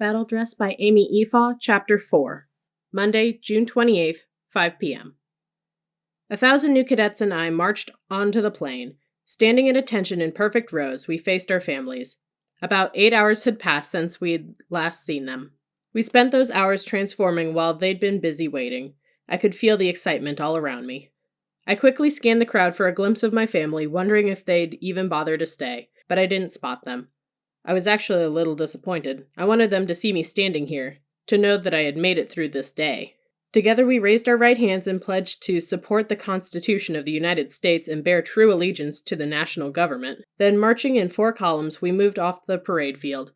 Battle Dress by Amy Efaw, Chapter 4. Monday, June 28th, 5 p.m. 1,000 new cadets and I marched onto the plain. Standing at attention in perfect rows, we faced our families. About 8 hours had passed since we'd last seen them. We spent those hours transforming while they'd been busy waiting. I could feel the excitement all around me. I quickly scanned the crowd for a glimpse of my family, wondering if they'd even bother to stay, but I didn't spot them. I was actually a little disappointed. I wanted them to see me standing here, to know that I had made it through this day. Together we raised our right hands and pledged to support the Constitution of the United States and bear true allegiance to the national government. Then, marching in 4 columns, we moved off the parade field.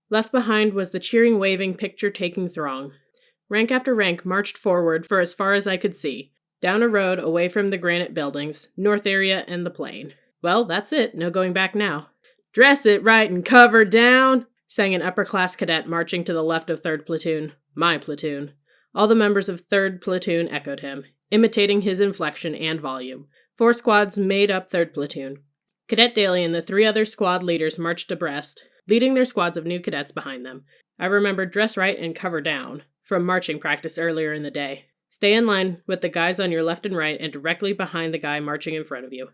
Left behind was the cheering, waving, picture-taking throng. Rank after rank marched forward for as far as I could see, down a road away from the granite buildings, north area, and the plain. Well, that's it. No going back now. "Dress it right and cover down," sang an upper-class cadet marching to the left of 3rd Platoon. My platoon. All the members of 3rd Platoon echoed him, imitating his inflection and volume. 4 squads made up 3rd Platoon. Cadet Daly and the 3 other squad leaders marched abreast, leading their squads of new cadets behind them. I remembered "dress right and cover down" from marching practice earlier in the day. Stay in line with the guys on your left and right and directly behind the guy marching in front of you.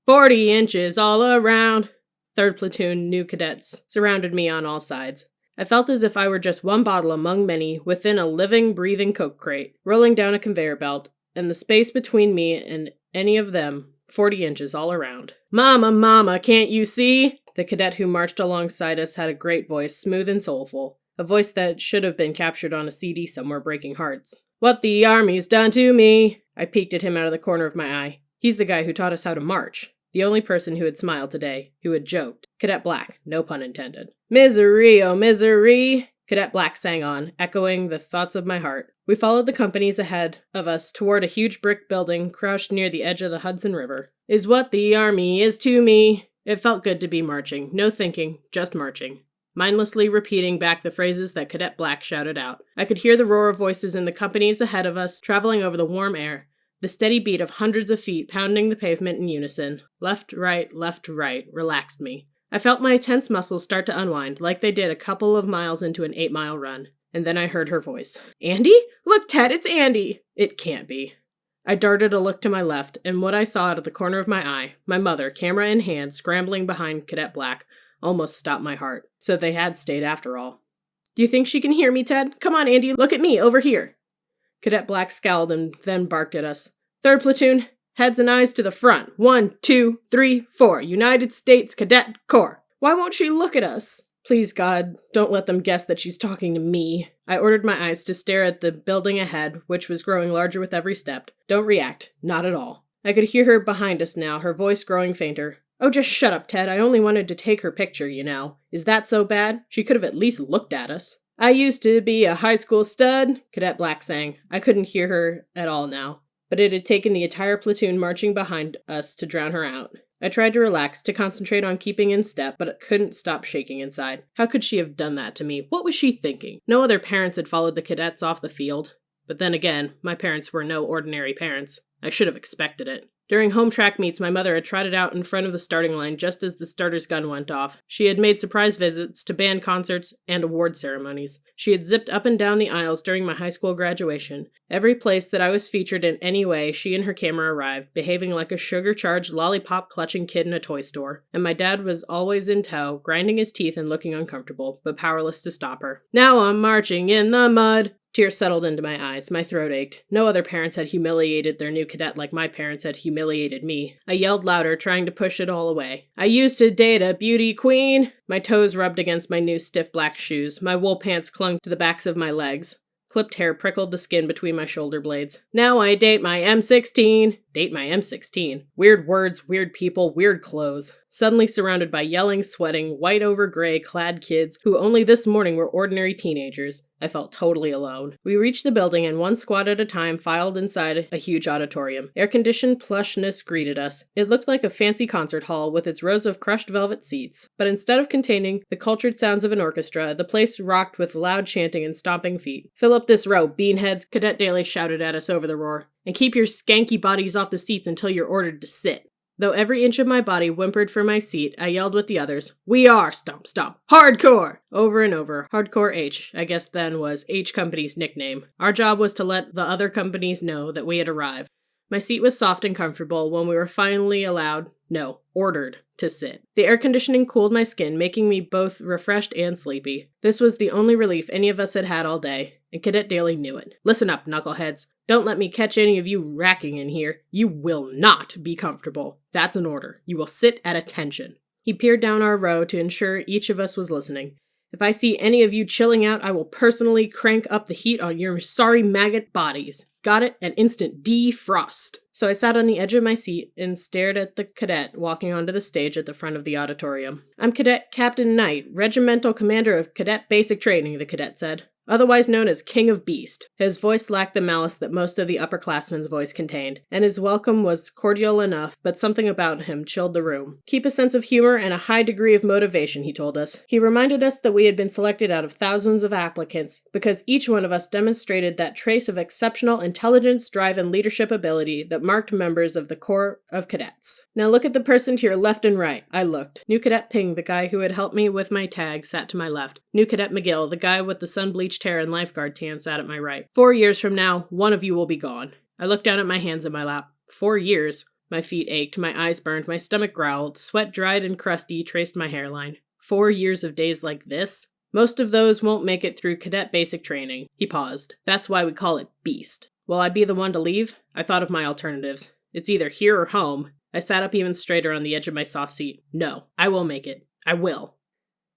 40 inches all around. 3rd Platoon new cadets surrounded me on all sides. I felt as if I were just one bottle among many within a living, breathing Coke crate, rolling down a conveyor belt, and the space between me and any of them, 40 inches all around. "Mama, mama, can't you see?" The cadet who marched alongside us had a great voice, smooth and soulful, a voice that should have been captured on a CD somewhere breaking hearts. "What the Army's done to me!" I peeked at him out of the corner of my eye. He's the guy who taught us how to march. The only person who had smiled today, who had joked. Cadet Black, no pun intended. "Misery, oh misery," Cadet Black sang on, echoing the thoughts of my heart. We followed the companies ahead of us toward a huge brick building crouched near the edge of the Hudson River. "Is what the Army is to me." It felt good to be marching. No thinking, just marching. Mindlessly repeating back the phrases that Cadet Black shouted out. I could hear the roar of voices in the companies ahead of us, traveling over the warm air. The steady beat of hundreds of feet pounding the pavement in unison. Left, right, relaxed me. I felt my tense muscles start to unwind, like they did a couple of miles into an 8-mile run. And then I heard her voice. "Andy? Look, Ted, it's Andy!" It can't be. I darted a look to my left, and what I saw out of the corner of my eye, my mother, camera in hand, scrambling behind Cadet Black, almost stopped my heart. So they had stayed after all. "Do you think she can hear me, Ted? Come on, Andy, look at me, over here." Cadet Black scowled and then barked at us. "3rd Platoon, heads and eyes to the front. 1, 2, 3, 4. United States Cadet Corps." Why won't she look at us? Please, God, don't let them guess that she's talking to me. I ordered my eyes to stare at the building ahead, which was growing larger with every step. Don't react. Not at all. I could hear her behind us now, her voice growing fainter. "Oh, just shut up, Ted. I only wanted to take her picture, you know. Is that so bad? She could have at least looked at us." "I used to be a high school stud," Cadet Black sang. I couldn't hear her at all now, but it had taken the entire platoon marching behind us to drown her out. I tried to relax, to concentrate on keeping in step, but couldn't stop shaking inside. How could she have done that to me? What was she thinking? No other parents had followed the cadets off the field. But then again, my parents were no ordinary parents. I should have expected it. During home track meets, my mother had trotted out in front of the starting line just as the starter's gun went off. She had made surprise visits to band concerts and award ceremonies. She had zipped up and down the aisles during my high school graduation. Every place that I was featured in any way, she and her camera arrived, behaving like a sugar-charged, lollipop-clutching kid in a toy store. And my dad was always in tow, grinding his teeth and looking uncomfortable, but powerless to stop her. "Now I'm marching in the mud." Tears settled into my eyes. My throat ached. No other parents had humiliated their new cadet like my parents had humiliated me. I yelled louder, trying to push it all away. "I used to date a beauty queen." My toes rubbed against my new stiff black shoes. My wool pants clung to the backs of my legs. Clipped hair prickled the skin between my shoulder blades. "Now I date my M16. Date my M16. Weird words, weird people, weird clothes. Suddenly surrounded by yelling, sweating, white over gray clad kids who only this morning were ordinary teenagers. I felt totally alone. We reached the building and 1 squad at a time filed inside a huge auditorium. Air-conditioned plushness greeted us. It looked like a fancy concert hall with its rows of crushed velvet seats. But instead of containing the cultured sounds of an orchestra, the place rocked with loud chanting and stomping feet. "Fill up this row, beanheads," Cadet Daly shouted at us over the roar. "And keep your skanky bodies off the seats until you're ordered to sit." Though every inch of my body whimpered for my seat, I yelled with the others, "We are Stomp Stomp Hardcore!" over and over. Hardcore H, I guess then, was H Company's nickname. Our job was to let the other companies know that we had arrived. My seat was soft and comfortable when we were finally ordered to sit. The air conditioning cooled my skin, making me both refreshed and sleepy. This was the only relief any of us had had all day, and Cadet Daly knew it. Listen up, knuckleheads. Don't let me catch any of you racking in here. You will not be comfortable. That's an order. You will sit at attention. He peered down our row to ensure each of us was listening. If I see any of you chilling out, I will personally crank up the heat on your sorry maggot bodies. Got it? An instant defrost. So I sat on the edge of my seat and stared at the cadet walking onto the stage at the front of the auditorium. "I'm Cadet Captain Knight, Regimental Commander of Cadet Basic Training," the cadet said. "Otherwise known as King of Beast." His voice lacked the malice that most of the upperclassmen's voice contained, and his welcome was cordial enough, but something about him chilled the room. "Keep a sense of humor and a high degree of motivation," he told us. He reminded us that we had been selected out of thousands of applicants because each one of us demonstrated that trace of exceptional intelligence, drive, and leadership ability that marked members of the Corps of Cadets. "Now look at the person to your left and right." I looked. New Cadet Ping, the guy who had helped me with my tag, sat to my left. New Cadet McGill, the guy with the sun-bleached hair and lifeguard tan, sat at my right. 4 years from now, one of you will be gone. I looked down at my hands in my lap. 4 years? My feet ached, my eyes burned, my stomach growled, sweat dried and crusty traced my hairline. 4 years of days like this? Most of those won't make it through cadet basic training. He paused. That's why we call it Beast. Will I be the one to leave? I thought of my alternatives. It's either here or home. I sat up even straighter on the edge of my soft seat. No, I will make it. I will.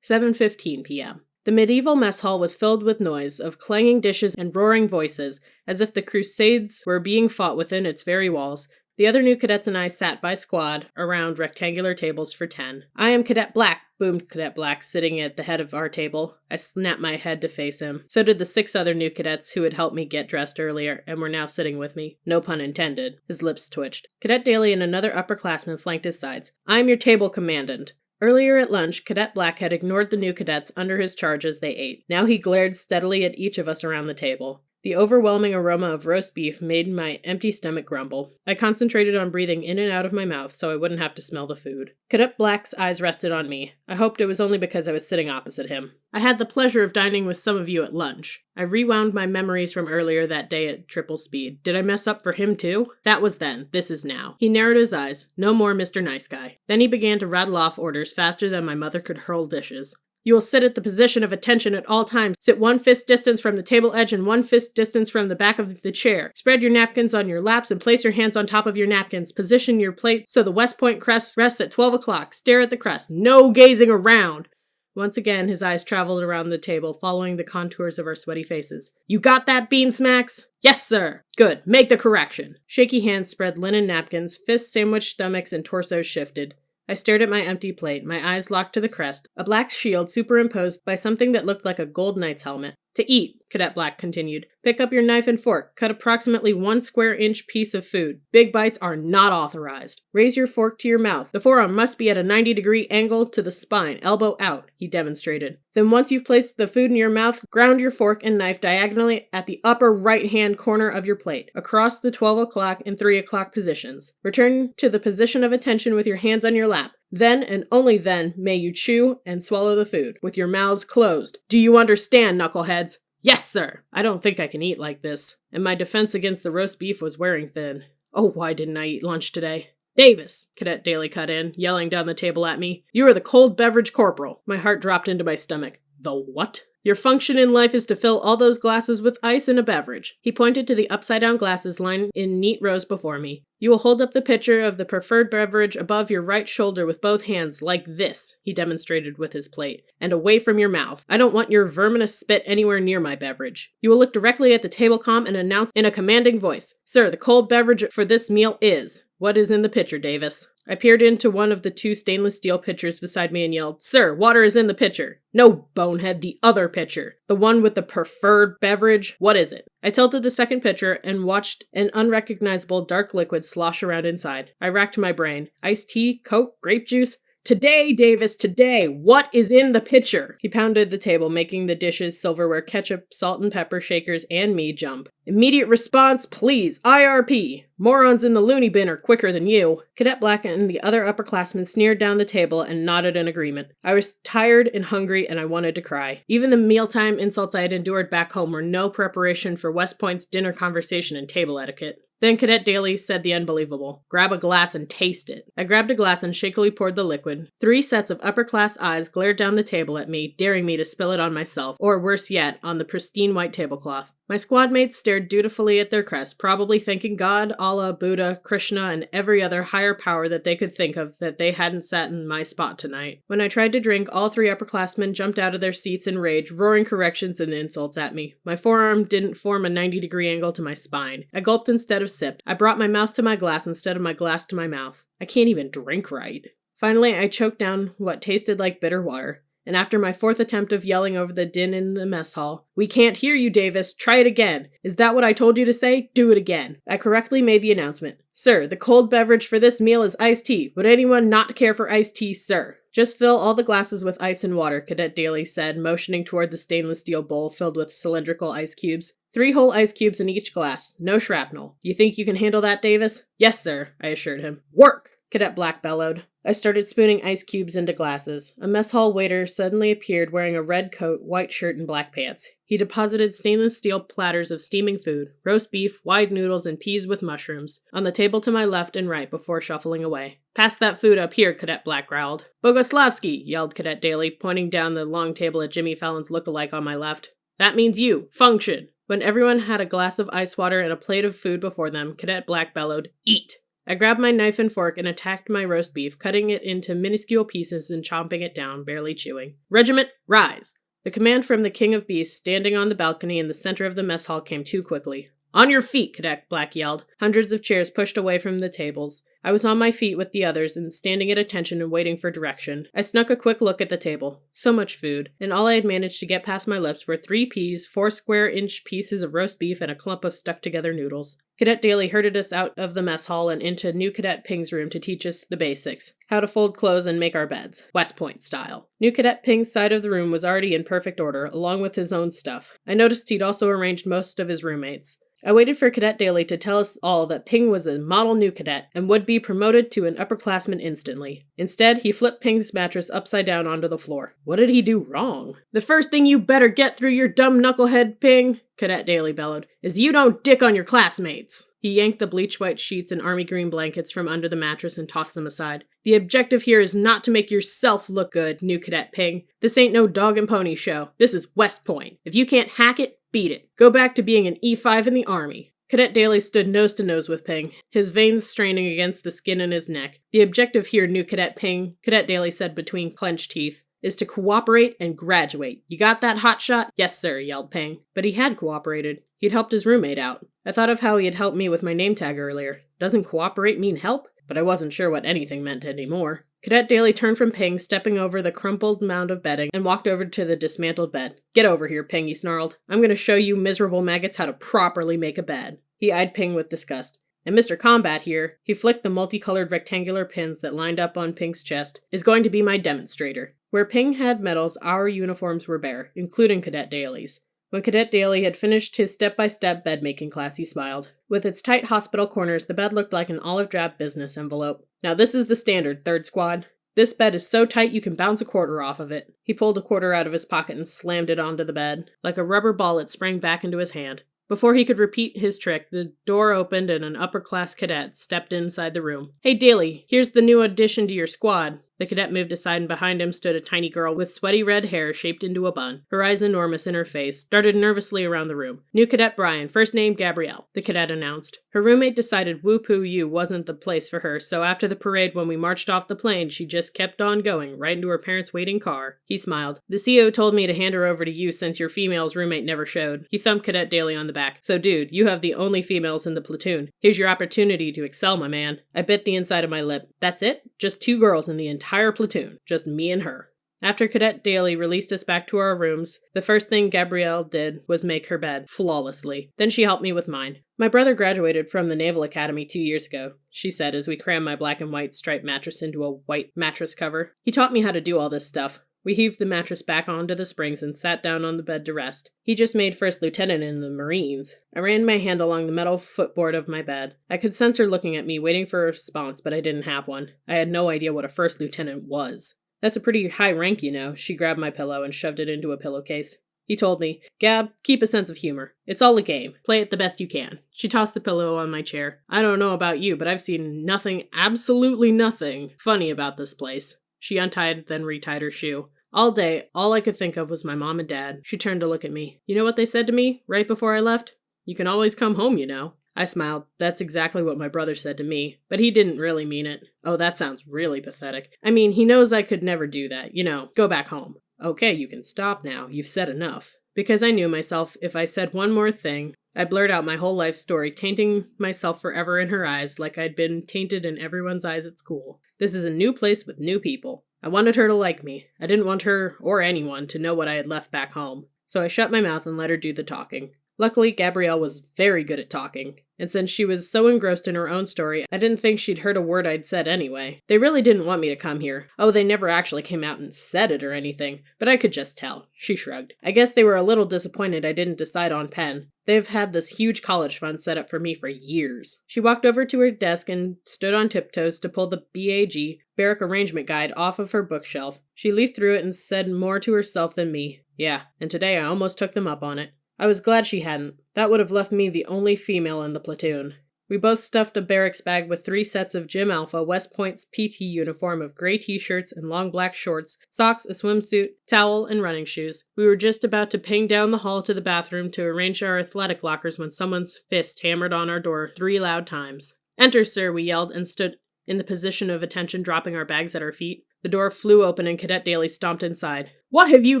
7:15 p.m. The medieval mess hall was filled with noise of clanging dishes and roaring voices, as if the Crusades were being fought within its very walls. The other new cadets and I sat by squad around rectangular tables for 10. "I am Cadet Black," boomed Cadet Black, sitting at the head of our table. I snapped my head to face him. So did the 6 other new cadets who had helped me get dressed earlier and were now sitting with me. No pun intended. His lips twitched. Cadet Daly and another upperclassman flanked his sides. "I am your table commandant." Earlier at lunch, Cadet Black had ignored the new cadets under his charge as they ate. Now he glared steadily at each of us around the table. The overwhelming aroma of roast beef made my empty stomach grumble. I concentrated on breathing in and out of my mouth so I wouldn't have to smell the food. Cadet Black's eyes rested on me. I hoped it was only because I was sitting opposite him. "I had the pleasure of dining with some of you at lunch." I rewound my memories from earlier that day at triple speed. Did I mess up for him too? That was then. This is now. He narrowed his eyes. No more Mr. Nice Guy. Then he began to rattle off orders faster than my mother could hurl dishes. "You will sit at the position of attention at all times. Sit 1 fist distance from the table edge and 1 fist distance from the back of the chair. Spread your napkins on your laps and place your hands on top of your napkins. Position your plate so the West Point crest rests at 12 o'clock. Stare at the crest. No gazing around." Once again, his eyes traveled around the table, following the contours of our sweaty faces. "You got that, Bean Smacks?" "Yes, sir." "Good. Make the correction." Shaky hands spread linen napkins, fists sandwiched stomachs, and torsos shifted. I stared at my empty plate, my eyes locked to the crest, a black shield superimposed by something that looked like a gold knight's helmet. "To eat," Cadet Black continued. "Pick up your knife and fork. Cut approximately 1 square inch piece of food. Big bites are not authorized. Raise your fork to your mouth. The forearm must be at a 90-degree angle to the spine, elbow out," he demonstrated. "Then once you've placed the food in your mouth, ground your fork and knife diagonally at the upper right-hand corner of your plate, across the 12 o'clock and 3 o'clock positions. Return to the position of attention with your hands on your lap. Then and only then may you chew and swallow the food, with your mouths closed. Do you understand, knuckleheads?" "Yes, sir." I don't think I can eat like this, and my defense against the roast beef was wearing thin. Oh, why didn't I eat lunch today? "Davis," Cadet Daly cut in, yelling down the table at me. "You are the cold beverage corporal." My heart dropped into my stomach. "The what?" "Your function in life is to fill all those glasses with ice and a beverage." He pointed to the upside-down glasses lined in neat rows before me. "You will hold up the pitcher of the preferred beverage above your right shoulder with both hands, like this," he demonstrated with his plate, "and away from your mouth. I don't want your verminous spit anywhere near my beverage. You will look directly at the table comm and announce in a commanding voice, 'Sir, the cold beverage for this meal is—' What is in the pitcher, Davis?" I peered into one of the 2 stainless steel pitchers beside me and yelled, "Sir, water is in the pitcher." "No, bonehead, the other pitcher. The one with the preferred beverage. What is it?" I tilted the second pitcher and watched an unrecognizable dark liquid slosh around inside. I racked my brain. Iced tea? Coke? Grape juice? Today, Davis, today, what is in the pitcher? He pounded the table, making the dishes, silverware, ketchup, salt and pepper shakers, and me jump. Immediate response, please. IRP. Morons in the loony bin are quicker than you. Cadet Black and the other upperclassmen sneered down the table and nodded in agreement. I was tired and hungry, and I wanted to cry. Even the mealtime insults I had endured back home were no preparation for West Point's dinner conversation and table etiquette. Then Cadet Daly said the unbelievable. Grab a glass and taste it. I grabbed a glass and shakily poured the liquid. 3 sets of upper-class eyes glared down the table at me, daring me to spill it on myself, or worse yet, on the pristine white tablecloth. My squad mates stared dutifully at their crest, probably thanking God, Allah, Buddha, Krishna, and every other higher power that they could think of that they hadn't sat in my spot tonight. When I tried to drink, all 3 upperclassmen jumped out of their seats in rage, roaring corrections and insults at me. My forearm didn't form a 90-degree angle to my spine. I gulped instead of sipped. I brought my mouth to my glass instead of my glass to my mouth. I can't even drink right. Finally, I choked down what tasted like bitter water. And after my 4th attempt of yelling over the din in the mess hall, "We can't hear you, Davis. Try it again. Is that what I told you to say? Do it again." I correctly made the announcement. "Sir, the cold beverage for this meal is iced tea. Would anyone not care for iced tea, sir?" "Just fill all the glasses with ice and water," Cadet Daly said, motioning toward the stainless steel bowl filled with cylindrical ice cubes. 3 whole ice cubes in each glass. No shrapnel. You think you can handle that, Davis? "Yes, sir," I assured him. "Work!" Cadet Black bellowed. I started spooning ice cubes into glasses. A mess hall waiter suddenly appeared wearing a red coat, white shirt, and black pants. He deposited stainless steel platters of steaming food, roast beef, wide noodles, and peas with mushrooms, on the table to my left and right before shuffling away. "Pass that food up here," Cadet Black growled. "Bogoslavsky," yelled Cadet Daly, pointing down the long table at Jimmy Fallon's look-alike on my left. "That means you. Function." When everyone had a glass of ice water and a plate of food before them, Cadet Black bellowed, "Eat!" I grabbed my knife and fork and attacked my roast beef, cutting it into minuscule pieces and chomping it down, barely chewing. "Regiment, rise!" The command from the King of Beasts, standing on the balcony in the center of the mess hall, came too quickly. "On your feet!" Cadet Black yelled. Hundreds of chairs pushed away from the tables. I was on my feet with the others and standing at attention and waiting for direction. I snuck a quick look at the table. So much food, and all I had managed to get past my lips were 3 peas, 4 square-inch pieces of roast beef, and a clump of stuck-together noodles. Cadet Daly herded us out of the mess hall and into new Cadet Ping's room to teach us the basics. How to fold clothes and make our beds. West Point style. New Cadet Ping's side of the room was already in perfect order, along with his own stuff. I noticed he'd also arranged most of his roommates. I waited for Cadet Daly to tell us all that Ping was a model new cadet and would be promoted to an upperclassman instantly. Instead, he flipped Ping's mattress upside down onto the floor. What did he do wrong? "The first thing you better get through your dumb knucklehead, Ping," Cadet Daly bellowed, "is you don't dick on your classmates." He yanked the bleach-white sheets and army green blankets from under the mattress and tossed them aside. "The objective here is not to make yourself look good, new Cadet Ping. This ain't no dog and pony show. This is West Point. If you can't hack it, beat it. Go back to being an E5 in the Army." Cadet Daly stood nose to nose with Ping, his veins straining against the skin in his neck. "The objective here, new Cadet Ping," Cadet Daly said between clenched teeth, "is to cooperate and graduate. You got that, hotshot?" "Yes, sir," yelled Ping. But he had cooperated. He'd helped his roommate out. I thought of how he had helped me with my name tag earlier. Doesn't cooperate mean help? But I wasn't sure what anything meant anymore. Cadet Daly turned from Ping, stepping over the crumpled mound of bedding, and walked over to the dismantled bed. "Get over here, Ping," he snarled. "I'm going to show you miserable maggots how to properly make a bed." He eyed Ping with disgust. "And Mr. Combat here," he flicked the multicolored rectangular pins that lined up on Ping's chest, "is going to be my demonstrator." Where Ping had medals, our uniforms were bare, including Cadet Daly's. When Cadet Daly had finished his step-by-step bed-making class, he smiled. With its tight hospital corners, the bed looked like an olive-drab business envelope. "Now this is the standard, 3rd Squad. This bed is so tight you can bounce a quarter off of it." He pulled a quarter out of his pocket and slammed it onto the bed. Like a rubber ball, it sprang back into his hand. Before he could repeat his trick, the door opened and an upper-class cadet stepped inside the room. "Hey, Daly, here's the new addition to your squad." The cadet moved aside, and behind him stood a tiny girl with sweaty red hair shaped into a bun. Her eyes, enormous in her face, darted nervously around the room. "New Cadet Brian, first name Gabrielle," the cadet announced. Her roommate decided Woo-Poo U wasn't the place for her, so after the parade when we marched off the plane, she just kept on going, right into her parents' waiting car. He smiled. "The CO told me to hand her over to you since your female's roommate never showed." He thumped Cadet Daly on the back. "So dude, you have the only females in the platoon. Here's your opportunity to excel, my man." I bit the inside of my lip. "That's it? Just 2 girls in the entire platoon. Just me and her." After Cadet Daly released us back to our rooms, the first thing Gabrielle did was make her bed, flawlessly. Then she helped me with mine. My brother graduated from the Naval Academy 2 years ago, she said as we crammed my black and white striped mattress into a white mattress cover. He taught me how to do all this stuff. We heaved the mattress back onto the springs and sat down on the bed to rest. He just made first lieutenant in the Marines. I ran my hand along the metal footboard of my bed. I could sense her looking at me, waiting for a response, but I didn't have one. I had no idea what a first lieutenant was. That's a pretty high rank, you know. She grabbed my pillow and shoved it into a pillowcase. He told me, Gab, keep a sense of humor. It's all a game. Play it the best you can. She tossed the pillow on my chair. I don't know about you, but I've seen nothing, absolutely nothing, funny about this place. She untied, then retied her shoe. All day, all I could think of was my mom and dad. She turned to look at me. You know what they said to me right before I left? You can always come home, you know. I smiled. That's exactly what my brother said to me, but he didn't really mean it. Oh, that sounds really pathetic. I mean, he knows I could never do that, you know, go back home. Okay, you can stop now. You've said enough. Because I knew myself, if I said one more thing, I'd blurt out my whole life story, tainting myself forever in her eyes like I'd been tainted in everyone's eyes at school. This is a new place with new people. I wanted her to like me. I didn't want her, or anyone, to know what I had left back home. So I shut my mouth and let her do the talking. Luckily, Gabrielle was very good at talking, and since she was so engrossed in her own story, I didn't think she'd heard a word I'd said anyway. They really didn't want me to come here. Oh, they never actually came out and said it or anything, but I could just tell. She shrugged. I guess they were a little disappointed I didn't decide on Penn. They've had this huge college fund set up for me for years. She walked over to her desk and stood on tiptoes to pull the BAG, Barrack Arrangement Guide, off of her bookshelf. She leafed through it and said more to herself than me. Yeah, and today I almost took them up on it. I was glad she hadn't. That would have left me the only female in the platoon. We both stuffed a barracks bag with 3 sets of Jim Alpha West Point's PT uniform of gray t-shirts and long black shorts, socks, a swimsuit, towel, and running shoes. We were just about to ping down the hall to the bathroom to arrange our athletic lockers when someone's fist hammered on our door 3 loud times. Enter, sir, we yelled, and stood in the position of attention, dropping our bags at our feet. The door flew open and Cadet Daly stomped inside. What have you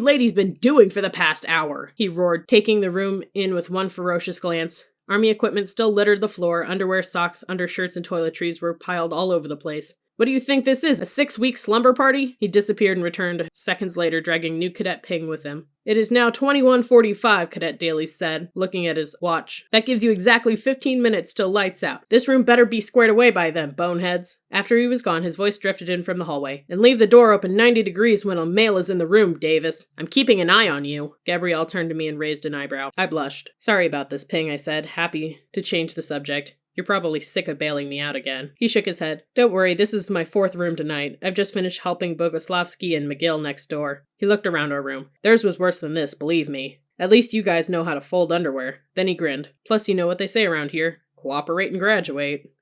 ladies been doing for the past hour? He roared, taking the room in with one ferocious glance. Army equipment still littered the floor. Underwear, socks, undershirts, and toiletries were piled all over the place. What do you think this is, a 6-week slumber party? He disappeared and returned seconds later, dragging new Cadet Ping with him. It is now 21:45, Cadet Daly said, looking at his watch. That gives you exactly 15 minutes till lights out. This room better be squared away by then, boneheads. After he was gone, his voice drifted in from the hallway. And leave the door open 90 degrees when a male is in the room, Davis. I'm keeping an eye on you. Gabrielle turned to me and raised an eyebrow. I blushed. Sorry about this, Ping, I said, happy to change the subject. You're probably sick of bailing me out again. He shook his head. Don't worry, this is my 4th room tonight. I've just finished helping Bogoslavsky and McGill next door. He looked around our room. Theirs was worse than this, believe me. At least you guys know how to fold underwear. Then he grinned. Plus, you know what they say around here. Cooperate and graduate.